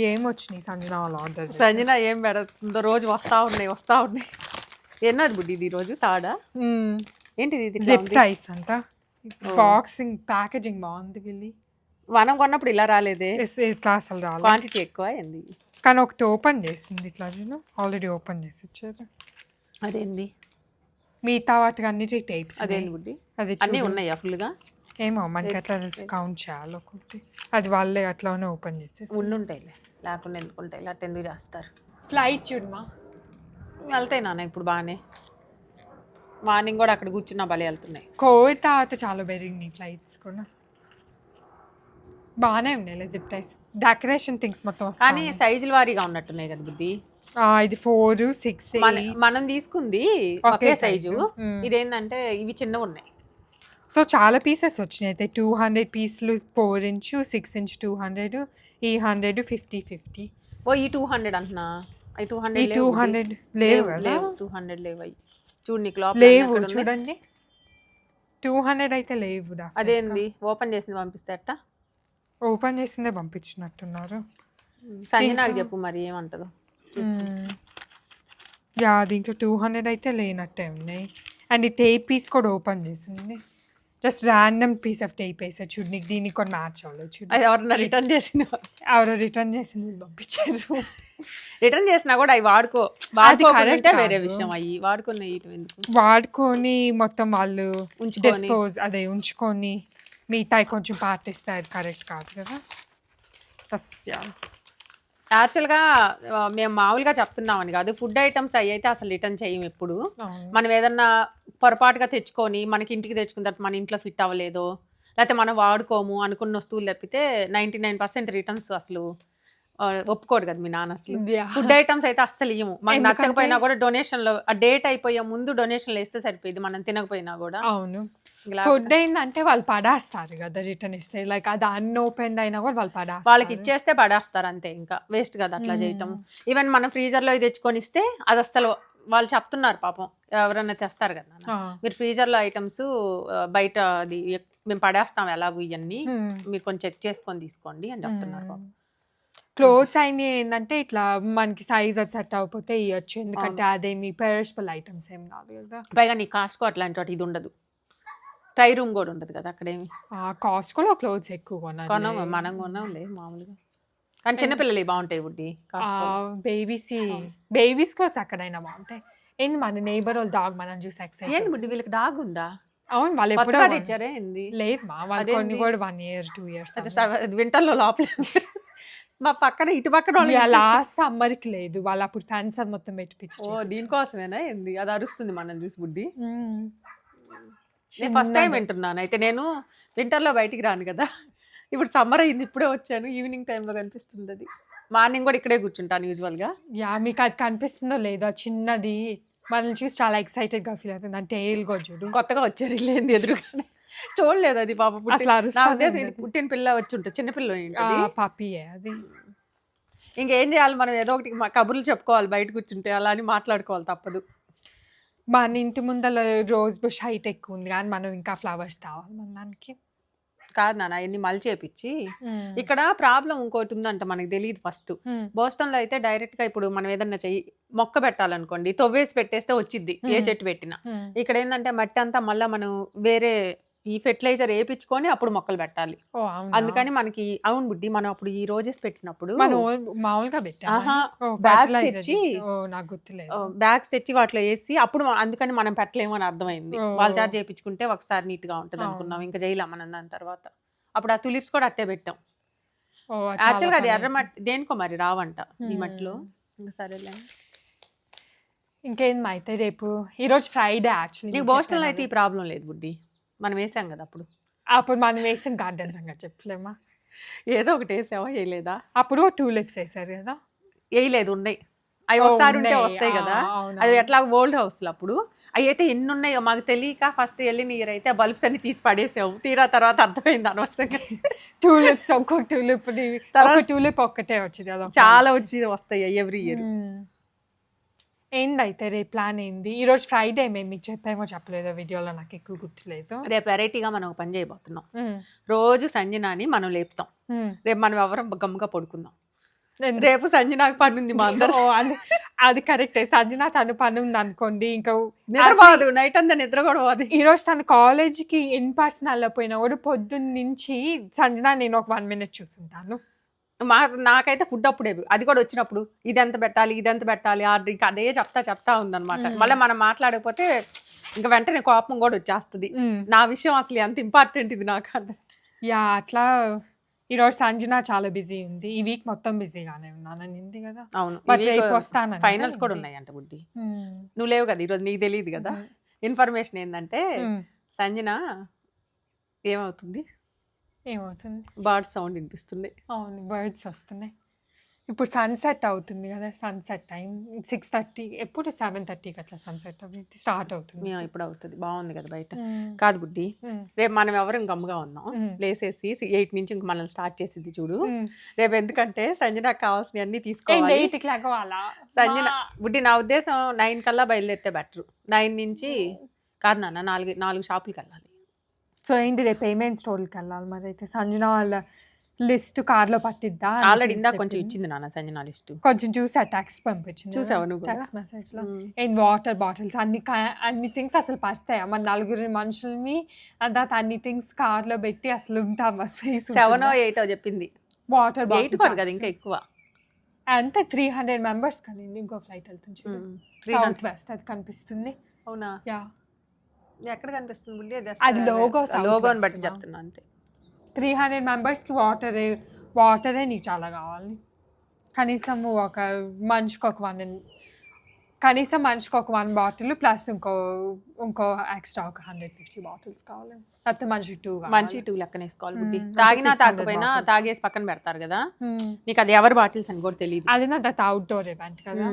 [SPEAKER 2] ఏం వచ్చినాయి సంజన వాళ్ళు ఆర్డర్?
[SPEAKER 3] సంజన ఏం పెడుతుందో రోజు వస్తా ఉన్నాయి. ఎన్నది బుడ్డి ఇది రోజు? తాడా ఏంటిది? ఇది
[SPEAKER 2] జిప్ టైస్ అంట. బాక్సింగ్ ప్యాకేజింగ్ బాగుంది గిల్లి.
[SPEAKER 3] మనం కొన్నప్పుడు ఇలా రాలేదే,
[SPEAKER 2] ఇట్లా అసలు రాలేదు.
[SPEAKER 3] క్వాంటిటీ ఎక్కువ అయింది.
[SPEAKER 2] కానీ ఒకటి ఓపెన్ చేసింది ఇట్లా, ఆల్రెడీ ఓపెన్ చేసి ఇచ్చారు.
[SPEAKER 3] అదేంది?
[SPEAKER 2] మిగతా వాటికి అన్నిటి టైప్స్.
[SPEAKER 3] అదేంది బుడ్డి?
[SPEAKER 2] అది
[SPEAKER 3] అన్నీ ఉన్నాయా ఫుల్గా?
[SPEAKER 2] ఏమో మనకి అట్లా కౌంట్ చేయాలి ఒకటి. అది వాళ్ళే అట్లానే ఓపెన్ చేసేసి
[SPEAKER 3] ఉండుంటాయిలే, లేకుండా ఎందుకు ఉంటాయి? అట్లా ఎందుకు చేస్తారు?
[SPEAKER 2] ఫ్లైట్ చూడమా
[SPEAKER 3] వెళ్తాయి నాన్న ఇప్పుడు బాగానే. మార్నింగ్ కూడా అక్కడ కూర్చున్నా భలే వెళ్తున్నాయి.
[SPEAKER 2] కోవిడ్ తర్వాత చాలా పెరిగినాయి ఫ్లైట్స్ కూడా. బాగానే ఉన్నాయి జిప్ టైస్. డెకరేషన్ థింగ్స్ మొత్తం.
[SPEAKER 3] కానీ సైజుల వారీగా ఉన్నట్టున్నాయి కదా బుద్ధి.
[SPEAKER 2] ఇది 4, 6
[SPEAKER 3] మనం తీసుకుంది ఒకే సైజు. ఇదేంటంటే ఇవి చిన్నవి ఉన్నాయి.
[SPEAKER 2] సో చాలా పీసెస్ వచ్చినాయి అయితే. 200 పీసులు 4 inch, 6 inch 200, ఈ 100 50.
[SPEAKER 3] ఓ ఈ 200 అంటున్నా. అవి 200
[SPEAKER 2] లేవు కదా?
[SPEAKER 3] 200 లేవు అవి. చూడు నీకు లోపల
[SPEAKER 2] లేవు చూడండి. 200 అయితే లేవు.
[SPEAKER 3] అదేంది? ఓపెన్ చేసింది పంపిస్తే అట్ట?
[SPEAKER 2] ఓపెన్ చేసిందే పంపించినట్టున్నారు.
[SPEAKER 3] సంజనాకు చెప్పు మరి ఏమంటదో.
[SPEAKER 2] యా దీంట్లో 200 అయితే లేనట్టే ఉన్నాయి. అండ్ ఈ టేప్ పీస్ కూడా ఓపెన్ చేసింది. Just random piece of tape వేసారు చూడు. నీకు దీనికి కూడా మ్యాచ్ అవ్వలేదు చూడు.
[SPEAKER 3] అది ఎవరన్నా రిటర్న్ చేసింది?
[SPEAKER 2] ఎవరో రిటర్న్ చేసింది పంపించారు.
[SPEAKER 3] రిటర్న్ చేసినా కూడా అవి వాడుకోవాలంటే వేరే విషయం. అవి వాడుకునే
[SPEAKER 2] వాడుకొని మొత్తం వాళ్ళు డిస్పోజ్ అదే ఉంచుకొని మిగతా కొంచెం పార్ట్ ఇస్తే అది కరెక్ట్ కాదు కదా.
[SPEAKER 3] యాక్చువల్గా మేము మామూలుగా చెప్తున్నామని కాదు, ఫుడ్ ఐటమ్స్ అవి అయితే అసలు రిటర్న్ చేయం ఎప్పుడు. మనం ఏదన్నా పొరపాటుగా తెచ్చుకొని మనకి ఇంటికి తెచ్చుకున్న తర్వాత మన ఇంట్లో ఫిట్ అవ్వలేదో, లేకపోతే మనం వాడుకోము అనుకున్న వస్తువులు తప్పితే 99% రిటర్న్స్ అసలు ఒప్పుకోడు కదా మీ నాన్న. అసలు ఫుడ్ ఐటమ్స్ అయితే అస్సలు ఇయ్యము. మనకు నచ్చకపోయినా కూడా డొనేషన్లో ఆ డేట్ అయిపోయే ముందు డొనేషన్లో వేస్తే సరిపోయింది, మనం తినకపోయినా కూడా.
[SPEAKER 2] అవును, ఫుడ్ ఏంటంటే వాళ్ళు పడేస్తారు కదా రిటర్న్ ఇస్తే. లైక్ అది అన్ఓపెన్ అయినా కూడా వాళ్ళు పడేస్తారు.
[SPEAKER 3] వాళ్ళకి ఇచ్చేస్తే పడేస్తారు అంతే, ఇంకా వేస్ట్ కదా అట్లా చేయటం. ఈవెన్ మనం ఫ్రీజర్లో తెచ్చుకొని ఇస్తే అది అస్సలు వాళ్ళు చెప్తున్నారు పాపం, ఎవరైనా తెస్తారు కదా మీరు ఫ్రీజర్లో ఐటమ్స్ బయట అది మేము పడేస్తాం ఎలాగూ ఇవన్నీ, మీరు కొంచెం చెక్ చేసుకొని తీసుకోండి అని చెప్తున్నారు పాపం.
[SPEAKER 2] క్లోత్స్ అయినా ఏంటంటే ఇట్లా మనకి సైజ్ అది సెట్ అవ్వకపోతే ఇవ్వచ్చు, ఎందుకంటే అదేమి పెరిషబుల్ ఐటమ్స్ ఏం కాదు కదా.
[SPEAKER 3] పైగా నీ కాస్ట్కో అట్లాంటి వాటి ఇది ఉండదు, ట్రై రూమ్ కూడా ఉండదు కదా అక్కడేమి.
[SPEAKER 2] కాస్ట్కోలో క్లోత్స్ ఎక్కువ
[SPEAKER 3] కొన్నాము, మనం కొన్నాంలే మామూలుగా. కానీ చిన్నపిల్లలు బాగుంటాయి బుడ్డి.
[SPEAKER 2] బేబీస్ క్లోత్స్ అక్కడైనా బాగుంటాయి. ఏంది మన నైబర్ వాళ్ళ డాగ్ మనం చూసి ఎక్సైట్.
[SPEAKER 3] ఏంది బుడ్డి వీళ్ళకి డాగ్ ఉందా?
[SPEAKER 2] అవును, వాళ్ళు ఎప్పుడు
[SPEAKER 3] తెచ్చారే?
[SPEAKER 2] లేదు మా వాళ్ళు కొన్ని కూడా 1 year 2 years
[SPEAKER 3] వింటర్లో లోపల. మా పక్కన ఇటు పక్కన
[SPEAKER 2] లాస్ట్ సమ్మర్కి లేదు, వాళ్ళు అప్పుడు ఫ్యాన్స్ మొత్తం పెట్టిపించి.
[SPEAKER 3] ఓ దీనికోసమేనా ఏంది? అది అరుస్తుంది మనం చూసి బుడ్డి. నేను ఫస్ట్ టైం వింటున్నాను. అయితే నేను వింటర్లో బయటికి రాను కదా, ఇప్పుడు సమ్మర్ అయింది, ఇప్పుడే వచ్చాను. ఈవినింగ్ టైంలో కనిపిస్తుంది అది. మార్నింగ్ కూడా ఇక్కడే కూర్చుంటాను యూజువల్గా.
[SPEAKER 2] యా మీకు అది కనిపిస్తుందో లేదో, చిన్నది మనల్ని చూసి చాలా ఎక్సైటెడ్గా ఫీల్ అవుతుంది. అంటే ఏల్గో చూడు,
[SPEAKER 3] కొత్తగా వచ్చారు ఇల్లేంది ఎదురుగానే చూడలేదు అది పాప. నా ఉద్దేశం ఇది పుట్టిన పిల్ల వచ్చి ఉంటుంది, చిన్నపిల్ల
[SPEAKER 2] పప్పియే అది.
[SPEAKER 3] ఇంకేం చేయాలి మనం, ఏదో ఒకటి కబుర్లు చెప్పుకోవాలి బయట కూర్చుంటే, అలా అని మాట్లాడుకోవాలి తప్పదు.
[SPEAKER 2] మన ఇంటి ముందర రోజ్ బుష్ హైట్ ఎక్కువ ఉంది కానీ మనం ఇంకా ఫ్లవర్స్ తేవాలి మన దానికి.
[SPEAKER 3] కాదు నాన్న, అవన్నీ మళ్ళీ చేపించి. ఇక్కడ ప్రాబ్లం ఇంకోటి ఉందంట, మనకు తెలియదు ఫస్ట్. బోస్టన్లో అయితే డైరెక్ట్ గా ఇప్పుడు మనం ఏదన్నా చెయ్యి మొక్క పెట్టాలనుకోండి, తవ్వేసి పెట్టేస్తే వచ్చిద్ది ఏ చెట్టు పెట్టినా. ఇక్కడ ఏంటంటే మట్టి అంతా మళ్ళీ మనం వేరే ఈ ఫెర్టిలైజర్ వేయించుకొని అప్పుడు మొక్కలు పెట్టాలి.
[SPEAKER 2] ఓ అవునా?
[SPEAKER 3] అందుకని మనకి అవును బుడ్డి, మనం అప్పుడు ఈ రోజెస్ పెట్టినప్పుడు
[SPEAKER 2] మనం మామూలుగా పెట్టామా?
[SPEAKER 3] ఆహా,
[SPEAKER 2] ఓ
[SPEAKER 3] bags
[SPEAKER 2] fertilizer
[SPEAKER 3] తెచ్చి
[SPEAKER 2] చేసి. ఓ నాకు గుర్తులేదు.
[SPEAKER 3] బ్యాగ్స్ తెచ్చి వాటిలో వేసి అప్పుడు అందుకని మనం పెట్టలేము అని అర్థమైంది.
[SPEAKER 2] ఓ.
[SPEAKER 3] వాళ్ళు చార్జ్ చేయించుకుంటే ఒకసారి నీట్ గా ఉంటది
[SPEAKER 2] అవును.
[SPEAKER 3] అనుకున్నాం, ఇంకా చేయలేం మనం దాని తర్వాత. అప్పుడు ఆ తులిప్స్ కూడా అట్టే పెట్టాం.
[SPEAKER 2] ఓ
[SPEAKER 3] యాక్చువల్గా
[SPEAKER 2] చాలా
[SPEAKER 3] అది
[SPEAKER 2] పని
[SPEAKER 3] ఎర్ర మట్టి దేనికో మరి రావంట ఈ మట్టిలో. ఇంకా సరేలే.
[SPEAKER 2] ఇంకేం అయితే రేపు ఈరోజు ఫ్రైడే యాక్చువల్లీ.
[SPEAKER 3] నీకు బోస్టన్లో అయితే ఈ ప్రాబ్లం లేదు బుడ్డి, మనం వేసాం కదా
[SPEAKER 2] అప్పుడు మనం వేసిన గార్డెన్ సంగతి చెప్పలేమా?
[SPEAKER 3] ఏదో ఒకటి వేసావా వేయలేదా?
[SPEAKER 2] అప్పుడు టూలిప్స్ వేసారు కదా.
[SPEAKER 3] వేయలేదు, ఉన్నాయి అవి
[SPEAKER 2] ఓ,
[SPEAKER 3] ఒకసారి ఉంటే
[SPEAKER 2] ఉన్నాయి.
[SPEAKER 3] వస్తాయి కదా.
[SPEAKER 2] అవును.
[SPEAKER 3] అది ఎట్లా ఓల్డ్ హౌస్లో అప్పుడు అవి అయితే ఎన్ని ఉన్నాయో మాకు తెలియక ఫస్ట్ వెళ్ళిన ఇయర్ అయితే బల్బ్స్ అన్ని తీసి పడేసాము. తీరా తర్వాత అర్థమైంది అనవసరంగా.
[SPEAKER 2] టూలిప్స్ ఒక్కొక్క టూలిప్
[SPEAKER 3] తర్వాత
[SPEAKER 2] టూలిప్ ఒక్కటే వచ్చింది కదా.
[SPEAKER 3] చాలా వస్తాయి ఎవ్రీ ఇయర్.
[SPEAKER 2] ఏందైతే రేపు ప్లాన్ ఏంది? ఈరోజు ఫ్రైడే మేము మీకు చెప్పామో చెప్పలేదో వీడియోలో నాకు ఎక్కువ గుర్తులేదు.
[SPEAKER 3] రేపు వెరైటీగా మనం ఒక పని చేయబోతున్నాం. రోజు సంజనాని మనం లేపుతాం. రేపు మనం ఎవరం గమ్ముగా పడుకుందాం. రేపు సంజనాకి పని ఉంది మా అందరూ.
[SPEAKER 2] అది కరెక్టే. సంజన తను పని ఉంది అనుకోండి, ఇంకా
[SPEAKER 3] నిద్రపోదు, నైట్ అంతా నిద్ర కూడా పోదు.
[SPEAKER 2] ఈరోజు తను కాలేజ్కి ఇన్ పర్సన్ వెళ్ళకపోయినా కూడా పొద్దున్న నుంచి సంజన నేను ఒక 1 minute చూసుంటాను.
[SPEAKER 3] నాకైతే ఫుడ్ అప్పుడే అది కూడా వచ్చినప్పుడు ఇదెంత పెట్టాలి ఆర్డర్, ఇంకా అదే చెప్తా ఉందన్నమాట. మళ్ళీ మనం మాట్లాడకపోతే ఇంకా వెంటనే కోపం కూడా వచ్చేస్తుంది. నా విషయం అసలు ఎంత ఇంపార్టెంట్ ఇది నాకు అంటే.
[SPEAKER 2] యా అట్లా ఈరోజు సంజన చాలా బిజీ ఉంది. ఈ వీక్ మొత్తం బిజీగానే ఉన్నాను అనింది కదా.
[SPEAKER 3] అవును,
[SPEAKER 2] రేపు వస్తాను.
[SPEAKER 3] ఫైనల్స్ కూడా ఉన్నాయంట బుడ్డి. నువ్వు లేవు కదా ఈరోజు, నీకు తెలియదు కదా. ఇన్ఫర్మేషన్ ఏంటంటే సంజన ఏమవుతుంది, బర్డ్ సౌండ్ వినిపిస్తుంది.
[SPEAKER 2] అవును, బర్డ్స్ వస్తున్నాయి. ఇప్పుడు సన్సెట్ అవుతుంది కదా, సన్సెట్ టైం 6:30, ఎప్పుడు 7:30కి అట్లా సన్సెట్ స్టార్ట్ అవుతుంది.
[SPEAKER 3] ఇప్పుడు అవుతుంది, బాగుంది కదా బయట. కాదు బుడ్డి, రేపు మనం ఎవరు గమ్ముగా ఉన్నాం, లేసేసి 8 నుంచి ఇంక మనల్ని స్టార్ట్ చేసింది చూడు రేపు. ఎందుకంటే సంజనకు కావాల్సినవి అన్నీ తీసుకోవాలి.
[SPEAKER 2] 8కి లేకపోవాలా
[SPEAKER 3] సంజన బుడ్డి, నా ఉద్దేశం 9 కల్లా బయలుదేరితే బెటర్. 9 నుంచి కాదు నాన్న, 4 షాపులకి వెళ్ళాలి.
[SPEAKER 2] సో ఏంటి రేపు పేమెంట్ స్టోర్కి వెళ్ళాలి. మరి అయితే సంజన వాళ్ళ లిస్ట్ కార్లో పట్టిద్దా?
[SPEAKER 3] ఆల్రెడీ ఇందాక కొంచెం ఇచ్చింది నాన్న సంజన లిస్ట్.
[SPEAKER 2] కొంచెం చూసా, టెక్స్ట్ పంపించింది.
[SPEAKER 3] చూసావా నువ్వు?
[SPEAKER 2] టెక్స్ట్ మెసేజ్ లో వాటర్ బాటిల్స్ అన్ని థింగ్స్ అసలు పడతాయా? మన 4 మనుషుల్ని తర్వాత అన్ని థింగ్స్ కార్లో పెట్టి అసలు ఉంటామా? స్పేస్
[SPEAKER 3] 7 or 8 చెప్పింది.
[SPEAKER 2] వాటర్ బాటిల్
[SPEAKER 3] కదా, ఇంకా ఎక్కువ.
[SPEAKER 2] అంతే 300 members కానీ ఇంకో ఫ్లైట్ వెళ్తుంది సౌత్ వెస్ట్, అది కనిపిస్తుంది.
[SPEAKER 3] అవునా?
[SPEAKER 2] యా,
[SPEAKER 3] ఎక్కడ కనిపిస్తుంది?
[SPEAKER 2] అది
[SPEAKER 3] లోగోని బట్టి చెప్తున్నా అంతే.
[SPEAKER 2] 300 members-కి వాటరే నీకు చాలా కావాలి. కనీసం ఒక మనిషికి ఒక 1 బాటిల్ ప్లస్ ఇంకో ఎక్స్ట్రా ఒక 150 బాటిల్స్ కావాలి. లేకపోతే మనిషి 2 లెక్కన వేసుకోవాలి బుడ్డి. తాగినా తాగకపోయినా తాగేసి పక్కన పెడతారు కదా, నీకు అది ఎవరి బాటిల్స్ అని కూడా తెలియదు. అది నా అవుట్డోర్ ఈవెంట్ కదా.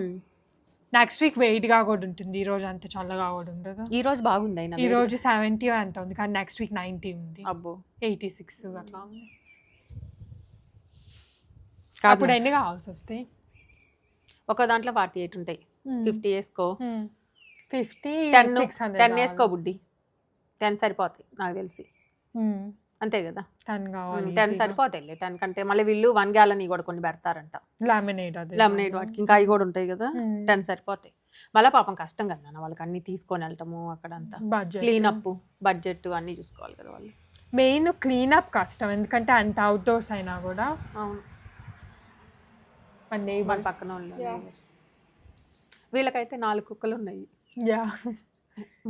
[SPEAKER 2] నెక్స్ట్ వీక్ వేడిగా కూడా ఉంటుంది, ఈ రోజు అంత చల్లగా కూడా ఉండదు.
[SPEAKER 3] ఈ రోజు బాగుంది, అయినా
[SPEAKER 2] ఈ రోజు 70 ఎంత ఉంది, కానీ నెక్స్ట్ వీక్ 90 ఉంది.
[SPEAKER 3] అబ్బో,
[SPEAKER 2] 86 అట్లా ఉంది. అప్పుడు ఎన్ని కావాల్సి వస్తాయి?
[SPEAKER 3] ఒక దాంట్లో 48 ఉంటాయి. 50 వేసుకో.
[SPEAKER 2] 10
[SPEAKER 3] వేసుకో బుడ్డి, 10 సరిపోతాయి నాకు తెలిసి. అంతే కదా, 10 సరిపోతాయి. 10 కంటే మళ్ళీ వీళ్ళు 1 gallon కూడా కొన్ని పెడతారంట, లెమనేడ్ వాటికి, ఇంకా అవి కూడా ఉంటాయి కదా. 10 సరిపోతాయి. మళ్ళీ పాపం కష్టం కదా వాళ్ళకి అన్ని తీసుకొని వెళ్ళటము, అక్కడంతా క్లీనప్ బడ్జెట్ అన్నీ చూసుకోవాలి కదా వాళ్ళు.
[SPEAKER 2] మెయిన్ క్లీనప్ కష్టం, ఎందుకంటే అంత అవుట్డోర్స్ అయినా కూడా.
[SPEAKER 3] అవును, మన పక్కన వాళ్ళు వీళ్ళకైతే 4 కుక్కలు ఉన్నాయి.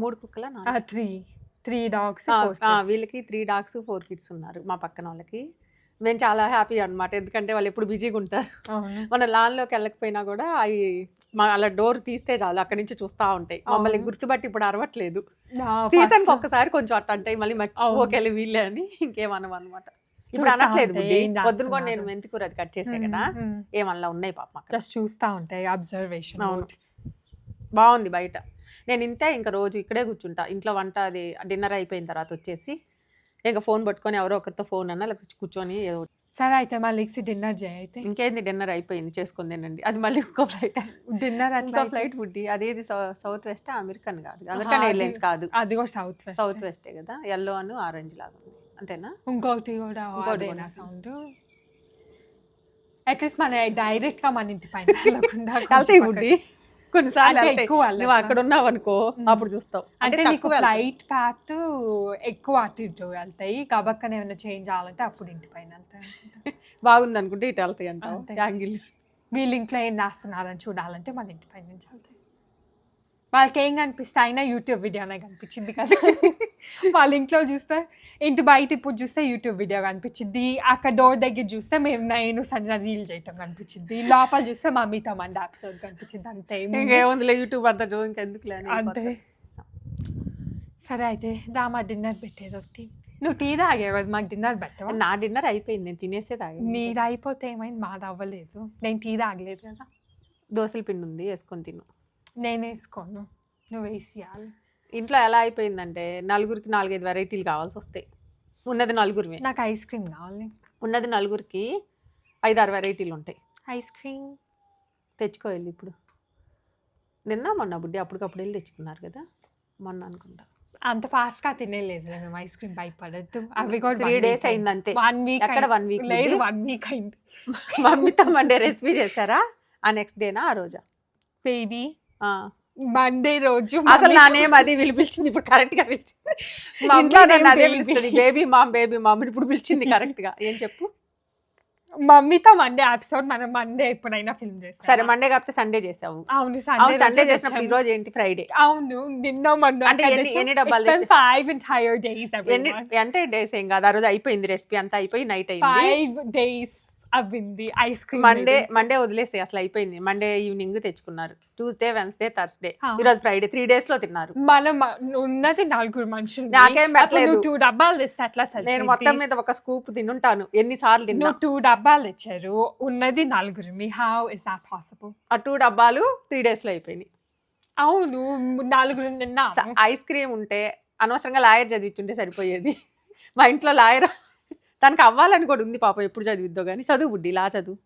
[SPEAKER 3] 3 కుక్కల
[SPEAKER 2] 3 dogs,
[SPEAKER 3] వీళ్ళకి 3 dogs 4 kids ఉన్నారు. మా పక్కన వాళ్ళకి మేము చాలా హ్యాపీ అనమాట, ఎందుకంటే వాళ్ళు ఎప్పుడు బిజీగా ఉంటారు. మన లాన్లోకి వెళ్ళకపోయినా కూడా అవి అలా డోర్ తీస్తే చాలు అక్కడి నుంచి చూస్తూ ఉంటాయి. మమ్మల్ని గుర్తుపట్టి ఇప్పుడు అరవట్లేదు. సీజన్కి ఒక్కసారి కొంచెం అట్ట అంటాయి, మళ్ళీ ఓకేలే వీళ్ళే అని ఇంకేమనం అనమాట. ఇప్పుడు అనట్లేదు బుడ్డి, పొద్దున కూడా నేను మెంతికూర అది కట్ చేసే కదా, ఏమన్నా ఉన్నాయి పాపం అక్కడ
[SPEAKER 2] చూస్తూ ఉంటాయి. అబ్జర్వేషన్.
[SPEAKER 3] అవును, బాగుంది బయట. నేను ఇంతే, ఇంకా రోజు ఇక్కడే కూర్చుంటా. ఇంట్లో వంట అది డిన్నర్ అయిపోయిన తర్వాత వచ్చేసి ఇంకా ఫోన్ పట్టుకొని ఎవరో ఒకరితో ఫోన్ అన్నా లేకపోతే కూర్చొని ఏదో.
[SPEAKER 2] సరే అయితే మళ్ళీ డిన్నర్ చేయి.
[SPEAKER 3] ఇంకేంది, డిన్నర్ అయిపోయింది, చేసుకుని తినండి. అది మళ్ళీ ఇంకో ఫ్లైట్,
[SPEAKER 2] డిన్నర్
[SPEAKER 3] ఇంకో ఫ్లైట్ బుడ్డి. అదేది సౌత్ వెస్ట్, అమెరికన్ కాదు, అమెరికన్ ఎయిర్లైన్స్ కాదు,
[SPEAKER 2] అది కూడా సౌత్
[SPEAKER 3] వెస్టే కదా. ఎల్లో అని ఆరెంజ్ లాగా ఉంది, అంతేనా?
[SPEAKER 2] ఇంకోటి కూడా సౌండ్. అట్లీస్ట్ మన డైరెక్ట్ గా మన ఇంటి పైన
[SPEAKER 3] వెళ్తాయి బుడ్డి, కొన్నిసార్లు
[SPEAKER 2] అంటే
[SPEAKER 3] వెళ్తాయి.
[SPEAKER 2] ఎక్కువ వెళ్ళక.
[SPEAKER 3] నువ్వు అక్కడ ఉన్నావు అనుకో అప్పుడు చూస్తావు.
[SPEAKER 2] అంటే నీకు
[SPEAKER 3] తక్కువ వెళ్తావు.
[SPEAKER 2] ఫ్లైట్ పాత్ ఎక్కువ అటు ఇటు వెళ్తాయి కాబట్టి ఏమైనా చేంజ్ అవ్వాలంటే అప్పుడు ఇంటి పైన వెళ్తాయి అనుకుంటా.
[SPEAKER 3] బాగుంది అనుకుంటే ఇటు వెళ్తాయి అంటావు
[SPEAKER 2] అంతే.
[SPEAKER 3] యాంగిల్.
[SPEAKER 2] వీళ్ళు ఇంట్లో ఏం చేస్తున్నారని చూడాలంటే మన ఇంటి పైన నుంచి వెళ్తాయి. వాళ్ళకి ఏం కనిపిస్తే అయినా యూట్యూబ్ వీడియోనే కనిపించింది కదా. వాళ్ళ ఇంట్లో చూస్తే ఇంటి బయట ఇప్పుడు చూస్తే యూట్యూబ్ వీడియో కనిపించింది, అక్కడ డోర్ దగ్గర చూస్తే నేను సంజన రీల్ చేయటం కనిపించింది, లోపల చూస్తే మా మీతో మంది ఎపిసోడ్ కనిపించింది. అంతే
[SPEAKER 3] ఇంకేముందిలే యూట్యూబ్ అంతా ఇంకెందుకు
[SPEAKER 2] అంతే. సరే అయితే మా డిన్నర్ పెట్టేది ఒకటి. నువ్వు టీ తాగేవా? మాకు డిన్నర్ పెట్టవా?
[SPEAKER 3] నా డిన్నర్ అయిపోయింది, నేను తినేసే తాగా.
[SPEAKER 2] నీది అయిపోతే ఏమైంది, మాది అవ్వలేదు. నేను టీ తాగలేదు కదా.
[SPEAKER 3] దోశల పిండి ఉంది, వేసుకొని తిను.
[SPEAKER 2] నేను వేసుకోను, నువ్వు వేసియాలి.
[SPEAKER 3] ఇంట్లో ఎలా అయిపోయిందంటే నలుగురికి 4-5 వెరైటీలు కావాల్సి వస్తాయి. ఉన్నది నలుగురిమే.
[SPEAKER 2] నాకు ఐస్ క్రీమ్ కావాలి.
[SPEAKER 3] ఉన్నది నలుగురికి 5-6 వెరైటీలు ఉంటాయి.
[SPEAKER 2] ఐస్ క్రీమ్
[SPEAKER 3] తెచ్చుకోవాలి ఇప్పుడు. నిన్న మొన్న బుడ్డి అప్పటికప్పుడు వెళ్ళి తెచ్చుకున్నారు కదా, మొన్న అనుకుంటా.
[SPEAKER 2] అంత ఫాస్ట్గా తినేలేదు మేము ఐస్ క్రీమ్, భయపడద్దు. అవి కూడా
[SPEAKER 3] 3 days అయింది అంతే.
[SPEAKER 2] 1 week
[SPEAKER 3] ఎక్కడ 1 week
[SPEAKER 2] లేదు, 1 week అయింది.
[SPEAKER 3] మమ్మీతో మండే రెసిపీ చేశారా? ఆ నెక్స్ట్ డేనా ఆ రోజా?
[SPEAKER 2] బేబీ మండే రోజు
[SPEAKER 3] అసలు నా నేమ్ అది పిలిచింది, ఇప్పుడు కరెక్ట్ గా పిలిచింది. ఇంట్లో నన్ను అదే పిలుస్తుంది, బేబీ మామ్ ఇప్పుడు పిలిచింది కరెక్ట్ గా. ఏం చెప్పు?
[SPEAKER 2] మమ్మీతో మండే ఎపిసోడ్ మనం మండే ఎప్పుడైనా ఫిల్మ్ చేస్తాం.
[SPEAKER 3] సరే మండే కాకపోతే సండే చేసావు.
[SPEAKER 2] అవును,
[SPEAKER 3] సండే చేసినప్పుడు ఈ రోజు ఏంటి? ఫ్రైడే.
[SPEAKER 2] అవును, నిన్న మొన్న
[SPEAKER 3] అంటే ఎన్ని డబ్బాలు
[SPEAKER 2] 5 entire days.
[SPEAKER 3] అంటే డేస్ ఏం కాదు, ఆ రోజు అయిపోయింది రెసిపీ అంతా అయిపోయి నైట్ అయింది.
[SPEAKER 2] 5 days అవ్వింది ఐస్ క్రీమ్.
[SPEAKER 3] మండే వదిలేసి అసలు అయిపోయింది. మండే ఈవినింగ్ తెచ్చుకున్నారు, ట్యూస్డే వెన్స్డే థర్స్డే, ఈరోజు ఫ్రైడే, 3 days లో తిన్నారు.
[SPEAKER 2] మనం ఉన్నది 4 మనుషులు,
[SPEAKER 3] నాకేం పెట్టలేదు.
[SPEAKER 2] 2 డబ్బాలు తెస్తే అట్లా సరే.
[SPEAKER 3] నేను మొత్తం మీద ఒక స్కూప్ తినుంటాను, ఎన్నిసార్లు తిన్నా.
[SPEAKER 2] 2 డబ్బాలు తెచ్చారు, ఉన్నది 4. How is that possible?
[SPEAKER 3] ఆ 2 డబ్బాలు 3 days లో అయిపోయినాయి.
[SPEAKER 2] అవును, 4 తిన్నా.
[SPEAKER 3] ఐస్ క్రీమ్ ఉంటే అనవసరంగా లాయర్ చదివించుంటే సరిపోయేది. మా ఇంట్లో లాయర్ తనకు అవ్వాలని కూడా ఉంది పాపం, ఎప్పుడు చదివిద్దో కానీ. చదువు బుడ్డి, లా చదువు.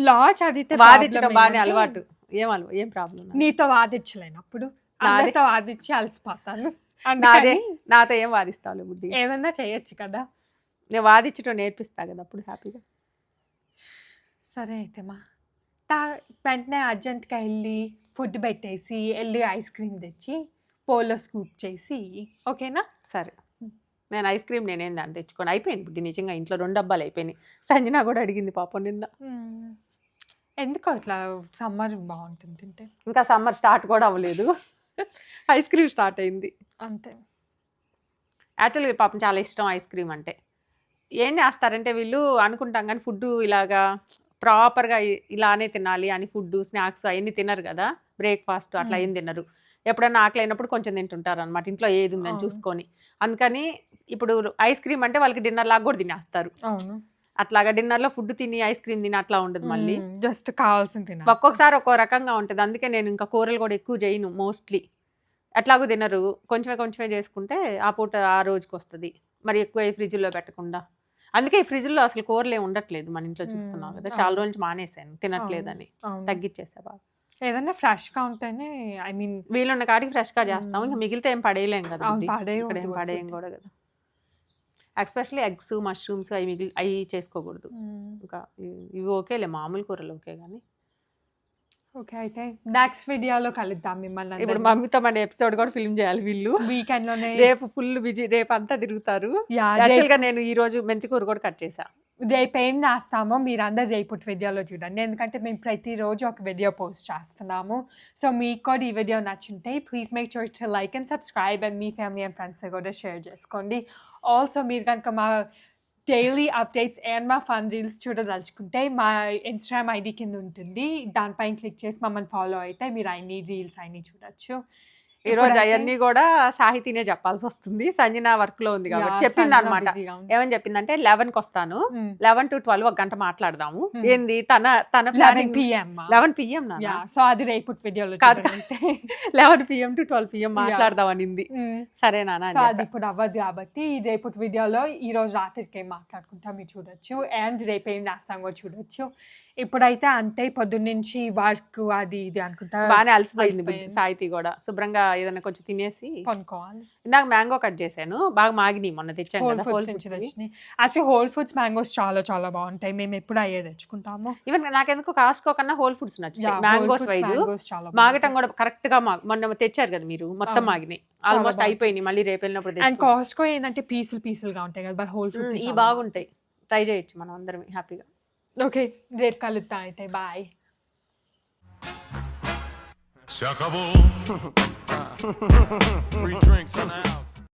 [SPEAKER 2] లా చదివితే
[SPEAKER 3] వాదించడం బాగానే అలవాటు. ఏం ప్రాబ్లం?
[SPEAKER 2] నీతో వాదించలేనప్పుడు అందరితో వాదించి అలసిపోతాను.
[SPEAKER 3] నాతో ఏం వాదిస్తావు బుడ్డి?
[SPEAKER 2] ఏదన్నా చేయొచ్చు కదా.
[SPEAKER 3] నేను వాదించడం నేర్పిస్తా కదా అప్పుడు హ్యాపీగా.
[SPEAKER 2] సరే అయితే వెంటనే అర్జెంట్గా వెళ్ళి ఫుడ్ పెట్టేసి వెళ్ళి ఐస్ క్రీమ్ తెచ్చి పోలో స్కూప్ చేసి, ఓకేనా?
[SPEAKER 3] సరే, నేను ఐస్ క్రీమ్ నేనేం దాన్ని తెచ్చుకొని అయిపోయింది బుడ్డి. నిజంగా ఇంట్లో 2 డబ్బాలు అయిపోయినాయి. సంజన కూడా అడిగింది పాపం నిన్న.
[SPEAKER 2] ఎందుకో ఇట్లా సమ్మర్ బాగుంటుంది తింటే.
[SPEAKER 3] ఇంకా సమ్మర్ స్టార్ట్ కూడా అవ్వలేదు, ఐస్ క్రీమ్ స్టార్ట్ అయింది
[SPEAKER 2] అంతే.
[SPEAKER 3] యాక్చువల్గా పాపం చాలా ఇష్టం ఐస్ క్రీమ్ అంటే. ఏం చేస్తారంటే వీళ్ళు అనుకుంటాం కానీ ఫుడ్ ఇలాగా ప్రాపర్గా ఇలానే తినాలి అని ఫుడ్ స్నాక్స్ అవన్నీ తినరు కదా, బ్రేక్ఫాస్ట్ అట్లా ఏం తినరు. ఎప్పుడైనా ఆకలి అయినప్పుడు కొంచెం తింటుంటారు అనమాట, ఇంట్లో ఏది ఉందని చూసుకొని. అందుకని ఇప్పుడు ఐస్ క్రీమ్ అంటే వాళ్ళకి డిన్నర్ లాగా కూడా తినేస్తారు.
[SPEAKER 2] అవును,
[SPEAKER 3] అట్లాగా డిన్నర్లో ఫుడ్ తిని ఐస్ క్రీమ్ తిని అట్లా ఉండదు. మళ్ళీ
[SPEAKER 2] జస్ట్ కావాల్సింది తిన.
[SPEAKER 3] ఒక్కొక్కసారి ఒక్కో రకంగా ఉంటుంది. అందుకే నేను ఇంకా కూరలు కూడా ఎక్కువ చేయను, మోస్ట్లీ ఎట్లాగో తినరు. కొంచెమే చేసుకుంటే ఆ పూట ఆ రోజుకి వస్తుంది. మరి ఎక్కువ ఫ్రిడ్జ్లో పెట్టకుండా. అందుకే ఈ ఫ్రిడ్జ్లో అసలు కూరలు ఏమి ఉండట్లేదు మన ఇంట్లో, చూస్తున్నావు కదా. చాలా రోజులు మానేసాను తినట్లేదని, తగ్గించేసా బాగా.
[SPEAKER 2] ఏదన్నా ఫ్రెష్గా ఉంటేనే, ఐ మీన్
[SPEAKER 3] వీళ్ళున్న కాడికి ఫ్రెష్గా చేస్తాం. ఇంకా మిగిలితే ఏం పడేయలేం కదా, ఇక్కడ ఏం పడేయం కూడా కదా. ఎస్పెషల్లీ ఎగ్స్, మష్రూమ్స్ అవి చేసుకోకూడదు. ఇంకా ఇవి ఓకేలే, మామూలు కూరలు ఓకే. కానీ
[SPEAKER 2] ఓకే అయితే నెక్స్ట్ వీడియోలో కలుద్దాం మిమ్మల్ని.
[SPEAKER 3] ఇప్పుడు మమ్మీతో మన ఎపిసోడ్ కూడా ఫిల్మ్ చేయాలి వీళ్ళు.
[SPEAKER 2] వీకెండ్ లోనే
[SPEAKER 3] రేపు ఫుల్ బిజీ, రేపు అంతా తిరుగుతారు. యాక్చువల్గా నేను ఈ రోజు మెంతికూర కూడా కట్ చేసా.
[SPEAKER 2] రేపు ఏం చేస్తామో మీరందరూ రేపు వీడియోలో చూడండి, ఎందుకంటే మేము ప్రతిరోజు ఒక వీడియో పోస్ట్ చేస్తున్నాము. సో మీకు కూడా ఈ వీడియో నచ్చుంటే please make sure to like and subscribe and మీ ఫ్యామిలీ అండ్ ఫ్రెండ్స్ కూడా షేర్ చేసుకోండి. ఆల్సో మీరు కనుక మా డైలీ అప్డేట్స్ అండ్ మా ఫన్ రీల్స్ చూడదలుచుకుంటే మా ఇన్స్టాగ్రామ్ ఐడి కింద ఉంటుంది, దానిపైన క్లిక్ చేసి మమ్మల్ని ఫాలో అయితే మీరు అన్ని రీల్స్ అన్ని చూడొచ్చు.
[SPEAKER 3] ఈ రోజు అవన్నీ కూడా సాహితీనే చెప్పాల్సి వస్తుంది, సంజన వర్క్ లో ఉంది కాబట్టి. చెప్పింది అనమాట, ఏమని చెప్పిందంటే 11కి వస్తాను, 11 to 12 ఒక గంట మాట్లాడదాము. ఏంది తన
[SPEAKER 2] 11 PM
[SPEAKER 3] 11 PM
[SPEAKER 2] సో అది రేపు వీడియోలో
[SPEAKER 3] కాదు, 11 PM to 12 PM మాట్లాడదాం అనింది. సరేనా?
[SPEAKER 2] సో అది ఇప్పుడు అవ్వదు కాబట్టి రేపు వీడియోలో ఈ రోజు రాత్రికి ఏం మాట్లాడుకుంటా మీరు చూడొచ్చు, అండ్ రేపు ఏం చేస్తామో చూడొచ్చు. ఇప్పుడైతే అంతే పొద్దున్నుంచి వర్క్ అది ఇది అనుకుంటా
[SPEAKER 3] బాగానే అలసిపోయింది సాయితీ కూడా. శుభ్రంగా ఏదైనా కొంచెం తినేసి
[SPEAKER 2] కొనుక్కోవాలి.
[SPEAKER 3] ఇందాక మ్యాంగో కట్ చేశాను, బాగా మాగినాయి, మొన్న తెచ్చాను
[SPEAKER 2] హోల్
[SPEAKER 3] కదా
[SPEAKER 2] ఫుడ్స్
[SPEAKER 3] హోల్
[SPEAKER 2] నుంచి
[SPEAKER 3] ఫుడ్స్.
[SPEAKER 2] తెచ్చినాయి. యాక్చువల్లీ హోల్ ఫుడ్స్ మ్యాంగోస్ చాలా చాలా బాగుంటాయి. మేము ఎప్పుడు అయ్యే తెచ్చుకుంటాము.
[SPEAKER 3] ఈవెన్ నాకెందుకు కాస్కో కన్నా హోల్ ఫుడ్స్ నచ్చుతాయి.
[SPEAKER 2] Yeah,
[SPEAKER 3] mangoes
[SPEAKER 2] Whole Foods
[SPEAKER 3] wise
[SPEAKER 2] mangoes చాలా
[SPEAKER 3] మాగటం కూడా కరెక్ట్ గా మొన్న తెచ్చారు కదా మీరు, మొత్తం మాగినాయి, ఆల్మోస్ట్ అయిపోయినాయి. మళ్ళీ రేపు వెళ్ళినప్పుడు
[SPEAKER 2] అండ్
[SPEAKER 3] తెచ్చుకుంటాం.
[SPEAKER 2] కాస్ట్కో ఏంటంటే పీసులుగా ఉంటాయి కదా, బట్ హోల్ ఫుడ్స్
[SPEAKER 3] ఈ బాగుంటాయి, ట్రై చేయొచ్చు మనం అందరం హ్యాపీగా.
[SPEAKER 2] ఓకే, రేపు కలుద్దాం అయితే. Bye.
[SPEAKER 4] Se acabó. Free drinks in the house.